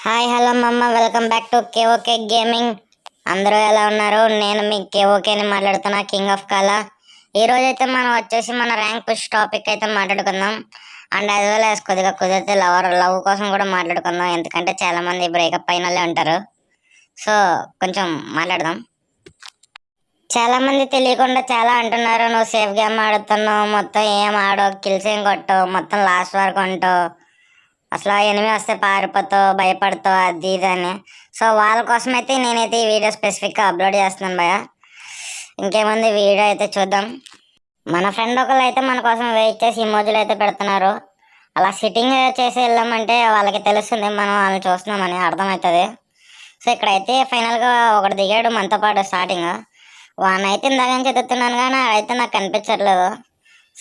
Hi hello మమ్మ welcome back to కేఓకే gaming. అందరూ ఎలా ఉన్నారు? నేను మీ కేఓకేని మాట్లాడుతున్నా, కింగ్ ఆఫ్ కాలా. ఈ రోజు అయితే మనం వచ్చేసి మన ర్యాంక్ పుష్ టాపిక్ అయితే మాట్లాడుకుందాం. అండ్ యాజ్ వెల్ యాజ్ కొద్దిగా కుదిరితే లవ్ కోసం కూడా మాట్లాడుకుందాం, ఎందుకంటే చాలా మంది బ్రేకప్ అయిన వాళ్ళే ఉంటారు. సో కొంచెం మాట్లాడదాం. చాలా మంది తెలియకుండా చాలా అంటున్నారు, నువ్వు సేఫ్ గేమ్ ఆడుతున్నావు, మొత్తం ఏం ఆడవు, కిల్స్ ఏం కొట్టవు, మొత్తం లాస్ట్ వరకు ఉంటావు, అసలు ఎనిమిది వస్తే పారిపోతావు, భయపడతావు, అది ఇది అని. సో వాళ్ళ కోసం అయితే నేనైతే ఈ వీడియో స్పెసిఫిక్గా అప్లోడ్ చేస్తున్నాను భయ. ఇంకేముంది, వీడియో అయితే చూద్దాం. మన ఫ్రెండ్ ఒకళ్ళు అయితే మన కోసం వెయిట్ చేసి ఇమోజీలు అయితే పెడుతున్నారు. అలా సిట్టింగ్ చేసి వెళ్ళామంటే వాళ్ళకి తెలుస్తుంది మనం వాళ్ళని చూస్తున్నామని అర్థమవుతుంది. సో ఇక్కడైతే ఫైనల్గా ఒకటి దిగాడు మనతో పాటు స్టార్టింగ్. వాడినైతే ఇందాక నుంచి ఎత్తుతున్నాను కానీ అయితే నాకు కనిపించట్లేదు.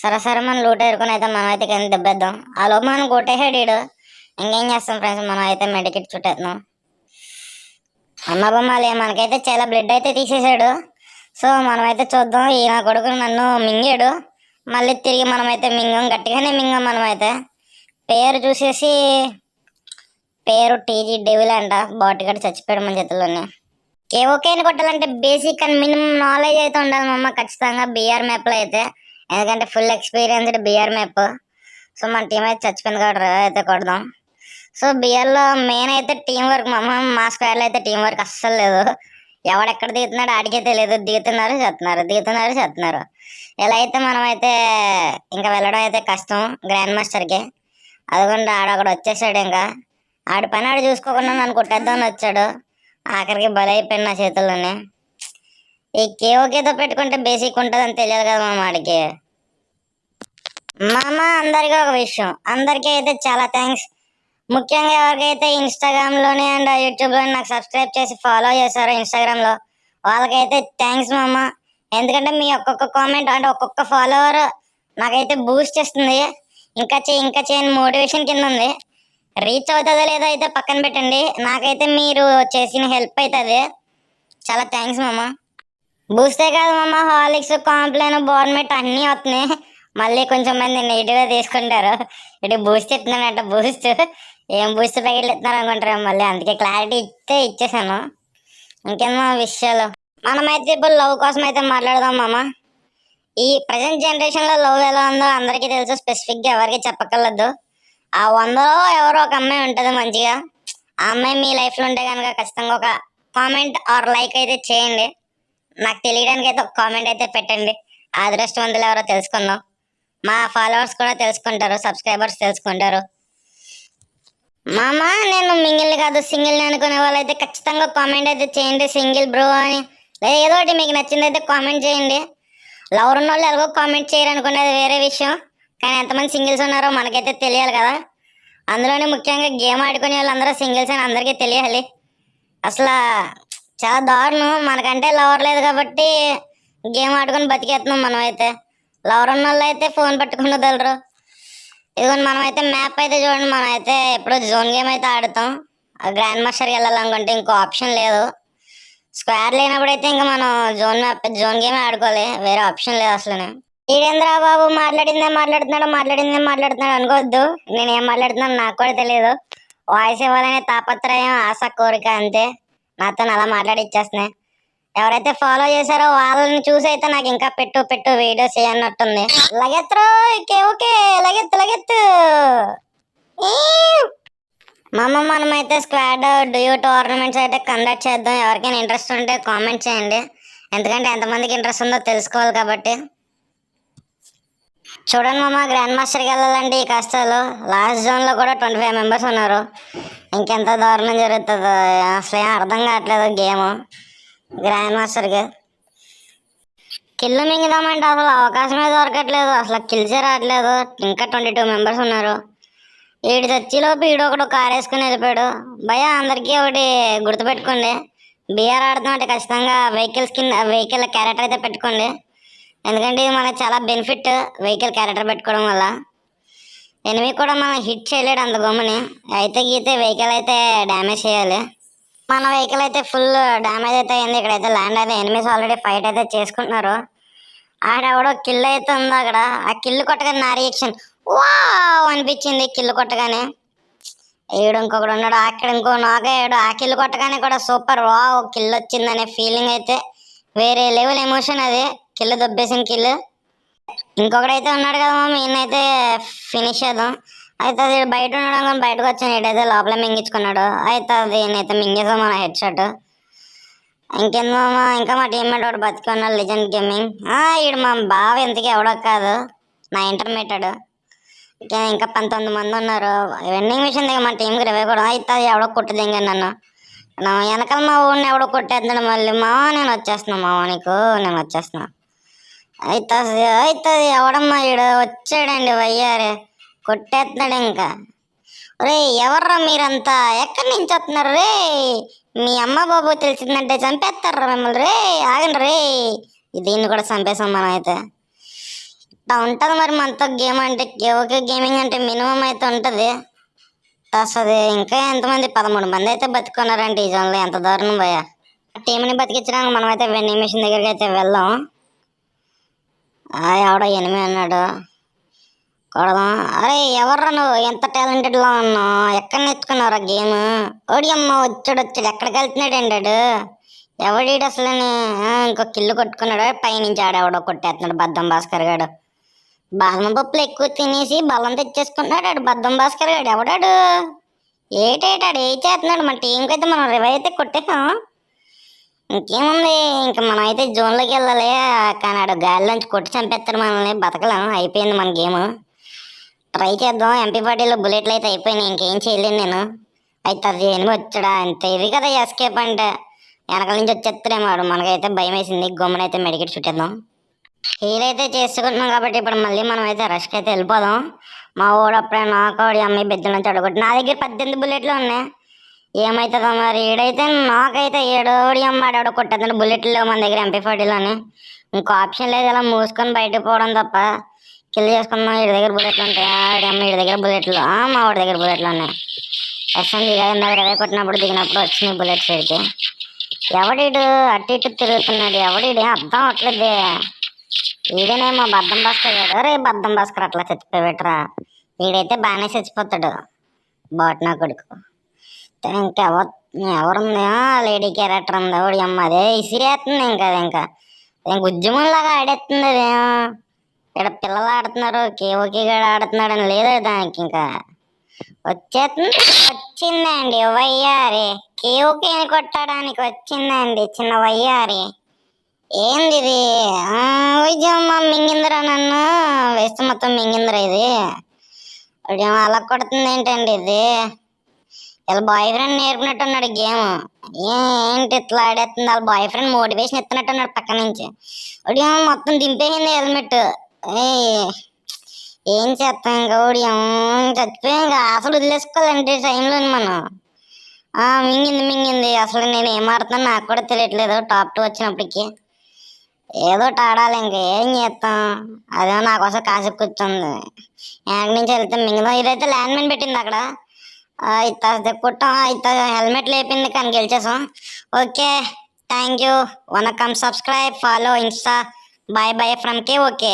సరే మనం లూట్ ఎరుకుని అయితే మనం అయితే కింద దెబ్బేద్దాం. ఆ లోపు మనం కొట్టేసాడు. ఇంకేం చేస్తాం ఫ్రెండ్స్, మనం అయితే మెడికెట్ చుట్టేస్తున్నాం. అమ్మ బొమ్మాలి, మనకైతే చాలా బ్లడ్ అయితే తీసేసాడు. సో మనమైతే చూద్దాం. ఈయన కొడుకు నన్ను మింగాడు, మళ్ళీ తిరిగి మనమైతే మింగం, గట్టిగానే మింగం. మనమైతే పేరు చూసేసి పేరు టీజీ డెవిల్ అంట, బాట్ గట్టి చచ్చిపోయాడు మన చేతుల్లోనే. కేఓకేని కొట్టాలంటే బేసిక్ అండ్ మినిమం నాలెడ్జ్ అయితే ఉండాలి మమ్మ ఖచ్చితంగా బిఆర్ మ్యాప్లో అయితే, ఎందుకంటే full experienced B R map. So మన టీం అయితే చచ్చిపోయింది కాబట్టి అయితే కొడదాం. సో బిఆర్లో మెయిన్ అయితే టీం వర్క్ మమ్మ. మా స్క్వాడ్లో అయితే టీం వర్క్ అస్సలు లేదు. ఎవడెక్కడ దిగుతున్నాడు ఆడికే తెలియదు, దిగుతున్నారు. ఇలా అయితే మనమైతే ఇంకా వెళ్ళడం అయితే కష్టం గ్రాండ్ మాస్టర్కి. అదిగోండి ఆడొకడు వచ్చేసాడు. ఇంకా ఆడి పని ఆడు చూసుకోకుండా నన్ను కొట్టేద్దామని వచ్చాడు. ఆఖరికి బలైపోయిన నా చేతుల్లోనే. ఈ కేఓకేతో పెట్టుకుంటే బేసిక్ ఉంటుందని తెలియదు కదా మా వాడికి. మామ అందరికీ ఒక విషయం, అందరికీ అయితే చాలా థ్యాంక్స్. ముఖ్యంగా ఎవరికైతే ఇన్స్టాగ్రామ్లోనే అండ్ యూట్యూబ్లోనే నాకు సబ్స్క్రైబ్ చేసి ఫాలో చేశారో ఇన్స్టాగ్రామ్లో, వాళ్ళకైతే థ్యాంక్స్ మామ. ఎందుకంటే మీ ఒక్కొక్క కామెంట్ అంటే ఒక్కొక్క ఫాలోవర్ నాకైతే బూస్ట్ చేస్తుంది. ఇంకా చేయని మోటివేషన్ కింద ఉంది. రీచ్ అవుతుందో లేదో అయితే పక్కన పెట్టండి, నాకైతే మీరు చేసిన హెల్ప్ అవుతుంది. చాలా థ్యాంక్స్ మామ. బూస్టే కాదు మామ, హార్లిక్స్, కాంప్లైన్, బోర్న్మెట్ అన్నీ వస్తున్నాయి. మళ్ళీ కొంచెం మంది నెగిటివ్గా తీసుకుంటారు, ఇటు బూస్ట్ ఇస్తున్నానంట. బూస్ట్ ఏం బూస్ట్ ప్యాకెట్లు ఇస్తున్నారు అనుకుంటారు మళ్ళీ, అందుకే క్లారిటీ ఇచ్చేసాను. ఇంకేమో విషయాలు మనమైతే ఇప్పుడు లవ్ కోసం అయితే మాట్లాడదాం మామ. ఈ ప్రజెంట్ జనరేషన్లో లవ్ ఎలా ఉందో అందరికీ తెలుసు, స్పెసిఫిక్గా ఎవరికి చెప్పగలదు. ఆ 100లో ఎవరో ఒక అమ్మాయి ఉంటుంది మంచిగా. ఆ అమ్మాయి మీ లైఫ్లో ఉంటే కనుక ఖచ్చితంగా ఒక కామెంట్ ఆర్ లైక్ అయితే చేయండి. నాకు తెలియడానికి అయితే ఒక కామెంట్ అయితే పెట్టండి. ఆ అదృష్టవంతులు ఎవరో తెలుసుకుందాం. మా ఫాలోవర్స్ కూడా తెలుసుకుంటారు, సబ్స్క్రైబర్స్ తెలుసుకుంటారు. మామ నేను మింగిల్ కాదు సింగిల్ని అనుకునే వాళ్ళైతే ఖచ్చితంగా కామెంట్ అయితే చేయండి, సింగిల్ బ్రో అని, లేదా ఏదో ఒకటి మీకు నచ్చింది అయితే కామెంట్ చేయండి. లవర్ ఉన్న వాళ్ళు ఎలాగో కామెంట్ చేయరు అనుకునేది వేరే విషయం, కానీ ఎంతమంది సింగిల్స్ ఉన్నారో మనకైతే తెలియాలి కదా. అందులోనే ముఖ్యంగా గేమ్ ఆడుకునే వాళ్ళందరూ సింగిల్స్ అని అందరికీ తెలియాలి. అసలు చాలా దారుణం, మనకంటే లవర్ లేదు కాబట్టి గేమ్ ఆడుకొని బతికేస్తున్నాం. మనమైతే లవర్ ఉన్న వాళ్ళు అయితే ఫోన్ పట్టుకుని వదలరు. ఇదిగోండి మనమైతే మ్యాప్ అయితే చూడండి, మనం అయితే ఎప్పుడో జోన్ గేమ్ అయితే ఆడుతాం. గ్రాండ్ మాస్టర్కి వెళ్ళాలనుకుంటే ఇంకో ఆప్షన్ లేదు. స్క్వేర్ లేనప్పుడు అయితే ఇంకా మనం జోన్ గేమే ఆడుకోవాలి, వేరే ఆప్షన్ లేదు అసలు. ఈడేంద్రా బాబు మాట్లాడుతున్నాడు అనుకోవద్దు. నేను ఏం మాట్లాడుతున్నాను నాకు కూడా తెలియదు. వాయిస్ ఇవ్వాలనే తాపత్రయం, ఆశ, కోరిక అంతే. నాతో అలా మాట్లాడిచ్చేస్తున్నాయి. ఎవరైతే ఫాలో చేశారో వాళ్ళని చూసి అయితే నాకు ఇంకా పెట్టు వీడియోస్ చేయన్నట్టుంది. లగెత్తు ఓకే లగెత్తు. మనమైతే స్క్వాడ్ డ్యూ టోర్నమెంట్స్ అయితే కండక్ట్ చేద్దాం. ఎవరికైనా ఇంట్రెస్ట్ ఉంటే కామెంట్ చేయండి, ఎందుకంటే ఎంతమందికి ఇంట్రెస్ట్ ఉందో తెలుసుకోవాలి కాబట్టి. చూడండి మామ, గ్రాండ్ మాస్టర్కి వెళ్ళాలంటే ఈ కష్టాలు. లాస్ట్ జోన్లో కూడా 25 మెంబర్స్ ఉన్నారు. ఇంకెంత దారుణం జరుగుతుందో అసలు ఏం అర్థం కావట్లేదు గేమ్. గ్రాండ్ మాస్టర్కి కిల్లు మింగుదామంటే అసలు అవకాశమే దొరకట్లేదు, అసలు కిల్సే రావట్లేదు. ఇంకా 22 మెంబర్స్ ఉన్నారు. వీడి చచ్చిలోపు ఒకడు కార్ వేసుకుని వెళ్ళిపోయాడు. భయ అందరికీ ఒకటి గుర్తుపెట్టుకోండి, బిఆర్ ఆడుతామంటే ఖచ్చితంగా వెహికల్ క్యారెక్టర్ అయితే పెట్టుకోండి, ఎందుకంటే ఇది మనకు చాలా బెనిఫిట్ వెహికల్ క్యారెక్టర్ పెట్టుకోవడం వల్ల. ఎనిమిది కూడా మనం హిట్ చేయలేడు అంత గమ్ముని, అయితే గీతే వెహికల్ అయితే డ్యామేజ్ చేయాలి. మన వెహికల్ అయితే ఫుల్ డ్యామేజ్ అయితే అయింది. ఇక్కడైతే ల్యాండ్ అయితే ఎనిమిస్ ఆల్రెడీ ఫైట్ అయితే చేసుకుంటున్నారు. ఆడెవడో కిల్ అయితే ఉంది అక్కడ. ఆ కిల్లు కొట్టగానే నా రియాక్షన్ వా అనిపించింది. కిల్లు కొట్టగానే ఈడు ఇంకొకడు ఉన్నాడు, అక్కడ ఇంకో నాగాడు. ఆ కిల్లు కొట్టగానే కూడా సూపర్ వావ్ కిల్ వచ్చిందనే ఫీలింగ్ అయితే వేరే లెవెల్ ఎమోషన్. అది కిల్లు దొబ్బేసిన కిల్లు. ఇంకొకడైతే ఉన్నాడు కదా మమ్మీ, ఈయనైతే ఫినిష్ చేద్దాం. అయితే అది బయట ఉండడం కానీ బయటకు వచ్చాను, ఈడైతే లోపల మింగించుకున్నాడు. అయితే అది నేనైతే మింగేసాం మన హెడ్ షాట్. ఇంకేందమ్మా, ఇంకా మా టీమ్మేట్ వాడు బతికి ఉన్నాడు, లెజెండ్ గేమింగ్. ఈడు మా బావ ఇంతకీ ఎవడో కాదు, నా ఇంటర్మీడియట్. ఇంకా 19 మంది ఉన్నారు. వెండింగ్ మిషన్ దగ్గర మన టీంకి రివైవ్ కూడా. అయితే అది ఎవడో కొట్టుదింగా నన్ను. నా వెనకాల మా ఊడిని ఎవడో కొట్టేస్తున్నాడు మళ్ళీ. మావా నేను వచ్చేస్తున్నా, మావా నీకు నేను వచ్చేస్తున్నా. అవుతుంది ఎవడమ్మా ఈడు వచ్చాడండి వయ్యారే, కొట్టేస్తున్నాడు ఇంకా. రే ఎవర్రా మీరంతా, ఎక్కడి నుంచి వస్తున్నారు రే? మీ అమ్మ బాబు తెలిసిందంటే చంపేస్తారా మిమ్మల్ని రే. ఆగండి రే, దీన్ని కూడా చంపేసాం మనం. అయితే ఇట్లా ఉంటుంది మరి మనతో గేమ్ అంటే. ఓకే గేమింగ్ అంటే మినిమం అయితే ఉంటుంది వస్తుంది. ఇంకా ఎంతమంది 13 మంది అయితే బతుకున్నారంటే ఈ జోన్లో. ఎంత దారుణం భయ. టీంని బతికించడానికి మనం అయితే వెండింగ్ మిషన్ దగ్గరికి అయితే వెళ్దాం. ఎవడో ఎనిమిది అన్నాడు, కొడదాం. అరే ఎవర్రా నువ్వు, ఎంత టాలెంటెడ్లో ఉన్నావు, ఎక్కడ నేర్చుకున్నారా గేమ్? ఓడి అమ్మ వచ్చాడు ఎక్కడికి వెళ్తున్నాడు అంటాడు. ఎవడీడు అసలు? ఇంకో కిల్లు కొట్టుకున్నాడు, పైనుంచి ఆడెవడో కొట్టేస్తున్నాడు బద్దం భాస్కర్ గాడు. బాదం పప్పులు ఎక్కువ తినేసి బలం తెచ్చేసుకున్నాడు బద్దం భాస్కర్ గాడు. ఎవడాడు ఏటేటాడు ఏ చేస్తున్నాడు? మన టీంకి అయితే మనం రివైవ్ అయితే కొట్టేసాం. ఇంకేముంది, ఇంకా మనం అయితే జోన్లోకి వెళ్ళాలి. కానీ ఆడు గాలిలోంచి కొట్టి చంపేస్తాడు మనల్ని, బతకలేం. అయిపోయింది మన గేమ్. ట్రై చేద్దాం. MP40లో బుల్లెట్లు అయితే అయిపోయినాయి, ఇంకేం చేయలేను నేను. అయితే అది ఎనిమిది వచ్చాడా, అంతే ఇది కదా ఎస్కేప్ అంటే. వెనకాల నుంచి వచ్చేస్తాడేమో వాడు. మనకైతే భయం వేసింది, గమ్మునైతే మెడికెట్ చుట్టేద్దాం. హీల్ అయితే చేసుకుంటున్నాం కాబట్టి ఇప్పుడు మళ్ళీ మనం అయితే రష్కి అయితే వెళ్ళిపోదాం. మా వాడు అప్పుడే నాకోడి అమ్మాయి బెద్దల నుంచి అడగొట్టి. నా దగ్గర 18 బుల్లెట్లు ఉన్నాయి. ఏమవుతుందో మరి. ఈడైతే నాకైతే ఏడోడి అమ్మాడు కొట్టేస్తాడు. బుల్లెట్లు లేవు మన దగ్గర MP40లోని. ఇంకో ఆప్షన్ లేదు, ఇలా మూసుకొని బయటకు పోవడం తప్ప. కిల్ చేసుకుందాం. వీడి దగ్గర బుల్లెట్లు ఉంటాయి. ఆడమ్మ వీడి దగ్గర బుల్లెట్లు, మా వాడి దగ్గర బుల్లెట్లు ఉన్నాయి. SMG ఇందాక రివై కొట్టినప్పుడు దిగినప్పుడు వచ్చినాయి బుల్లెట్స్ వీడికి. ఎవడీడు అటు ఇటు తిరుగుతున్నాడు, ఎవడీడు అర్థం అవట్లేదు. వీడేనేమో బద్దం భాస్కర్ గాడు. అరే బద్దం భాస్కర్ అట్లా చచ్చిపోయేట్రా. వీడైతే బాగానే చచ్చిపోతాడు, బాట్ నా కొడుకు. ఎవరుంది, లేడీ క్యారెక్టర్ ఉంది. ఎవడి అమ్మ అదే ఇసిరేస్తుంది. ఇంకా ఉద్యమంలాగా ఆడేస్తుంది అది. ఇక్కడ పిల్లలు ఆడుతున్నారు, కేఓకే గడు ఆడుతున్నాడు అని లేదు దానికి. ఇంకా వచ్చిందండి వయ్యారి, కేఓకేని కొట్టడానికి వచ్చిందండి చిన్న వయ్యారి. ఏంది ఇది? విజయమ్మ మింగిందిరా, నన్ను వేస్తే మొత్తం మింగిందిరా. ఇది అలా కొడుతుంది ఏంటండి ఇది? వాళ్ళ బాయ్ ఫ్రెండ్ నేర్పినట్టున్నాడు గేమ్. ఏంటి ఇట్లా ఆడేస్తుంది? వాళ్ళ బాయ్ ఫ్రెండ్ మోటివేషన్ ఇస్తున్నట్టున్నాడు పక్క నుంచి. మొత్తం దింపేసింది హెల్మెట్. ఏం చేస్తాం ఇంకా? చచ్చిపోయాం ఇంకా. అసలు వదిలేసుకోవాలంటే టైంలో మనం. మింగింది. అసలు నేను ఏం ఆడుతున్నా నాకు కూడా తెలియట్లేదు. టాప్ 2 వచ్చినప్పటికి ఏదో ఆడాలి. ఇంకా ఏం చేస్తాం? అదే నా కోసం కాసేపు కూర్చుంది. వెనక నుంచి వెళ్తే మింగదాం. ఇదైతే ల్యాండ్ మైన్ పెట్టింది అక్కడ. ఇత కుట్టాం, ఇత హెల్మెట్ లేపింది కానీ గెలిచేసాం. Okay thank you. వనకం, subscribe, follow, insta. Bye bye from KOK.